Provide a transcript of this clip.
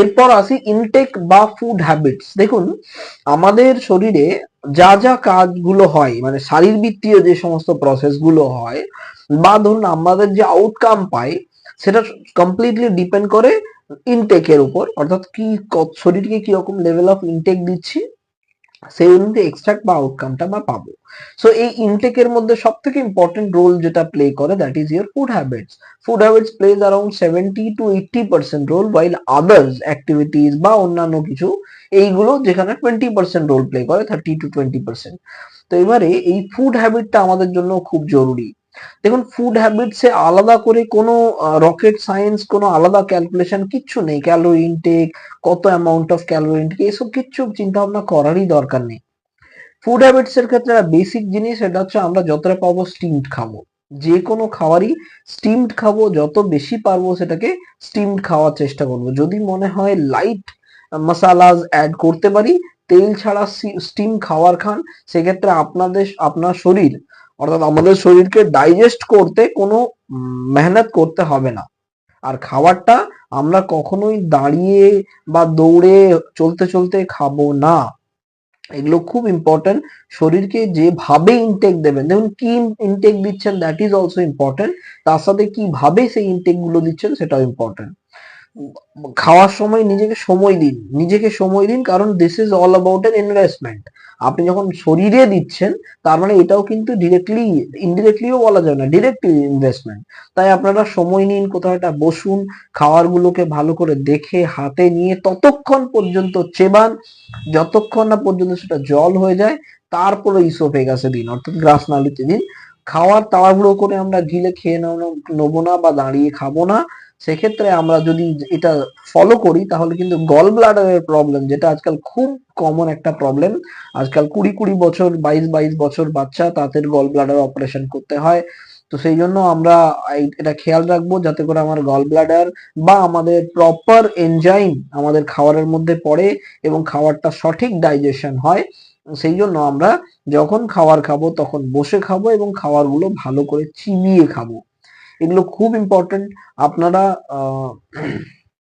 এরপর আসি ইনটেক বা ফুড হ্যাবিটস। দেখুন, আমাদের শরীরে যা যা কাজগুলো হয়, মানে শারীরবৃত্তীয় যে সমস্ত প্রসেস গুলো হয়, বা ধরুন আমাদের যে আউটকাম পাই, সেটা কমপ্লিটলি ডিপেন্ড করে ইনটেকের উপর, অর্থাৎ কি শরীরকে কিরকম লেভেল অফ ইনটেক দিচ্ছি, সেই অনুযায়ী এক্সট্রাক্ট বা আউটকামটা আমরা পাবো। সো এই ইনটেকের মধ্যে সব থেকে ইম্পর্টেন্ট রোল যেটা প্লে করে, that is your food habits. Food habits plays around 70 to 80% role, while others activities বা অন্যান্য কিছু এইগুলো যেখানে 20% রোল প্লে করে, 30 to 20%। তো এবারে এই ফুড হ্যাবিটটা আমাদের জন্য খুব জরুরি। দেখুন, ফুড হ্যাবিটসে আলাদা করে কোনো রকেট সায়েন্স, কোনো আলাদা ক্যালকুলেশন কিচ্ছু নেই। ক্যালোরি ইনটেক, কত অ্যামাউন্ট অফ ক্যালোরি ইনটেক, এসব কিচ্ছু চিন্তা ভাবনা করারই দরকার নেই। ফুড হ্যাবিটস এর ক্ষেত্রে বেসিক জিনিস এটা হচ্ছে আমরা যতটা পাবো স্টিমড খাবো। যে কোনো খাবারই স্টিমড খাবো, যত বেশি পারবো সেটাকে স্টিমড খাওয়ার চেষ্টা করবো। যদি মনে হয় লাইট মশালাস অ্যাড করতে পারি, তেল ছাড়া স্টিম খাবার খান, সেক্ষেত্রে আপনার শরীর, অর্থাৎ আমাদের শরীরকে ডাইজেস্ট করতে কোনো মেহনত করতে হবে না। আর খাবারটা আমরা কখনোই দাঁড়িয়ে বা দৌড়ে চলতে চলতে খাবো না। এগুলো খুব ইম্পর্টেন্ট। শরীরকে যেভাবে ইনটেক দেবেন, দেখুন কি ইনটেক দিচ্ছেন, দ্যাট ইজ অলসো ইম্পর্টেন্ট। তার সাথে কিভাবে সেই ইনটেক গুলো দিচ্ছেন সেটাও ইম্পর্টেন্ট। খাওয়ার সময় নিজেকে সময় দিন, কারণ this is all about N investment. আপনি যখন শরীরে দিচ্ছেন, তার মানে এটাও কিন্তু ডিরেক্টলি, ইনডিরেক্টলিও বলা যাবে না, ডিরেক্টলি ইনভেস্টমেন্ট। তাই আপনারা সময় নিন, কোথাও একটা বসুন, খাবার গুলোকে ভালো করে দেখে হাতে নিয়ে ততক্ষণ পর্যন্ত চেবান যতক্ষণ না পর্যন্ত সেটা জল হয়ে যায়, তারপরে ইসোফেগাসে দিন, অর্থাৎ গ্রাসনালীতে দিন। খাওয়ার তাড়াহুড়ো করে আমরা গিলে খেয়ে নেবো না বা দাঁড়িয়ে খাবো না। সেক্ষেত্রে আমরা যদি এটা ফলো করি, তাহলে কিন্তু গল ব্লাডারের প্রবলেম, যেটা আজকাল খুব কমন একটা প্রবলেম, আজকাল 20 বছর 22 বছর বাচ্চা, তাদের গল ব্লাডার অপারেশন করতে হয়। তো সেই জন্য আমরা এটা খেয়াল রাখবো যাতে করে আমার গল ব্লাডার বা আমাদের প্রপার এনজাইম আমাদের খাবারের মধ্যে পড়ে এবং খাবারটা সঠিক ডাইজেশন হয়। সেই জন্য আমরা যখন খাবার খাবো তখন বসে খাবো এবং খাবারগুলো ভালো করে চিবিয়ে খাবো। এগুলো খুব ইম্পর্টেন্ট। আপনারা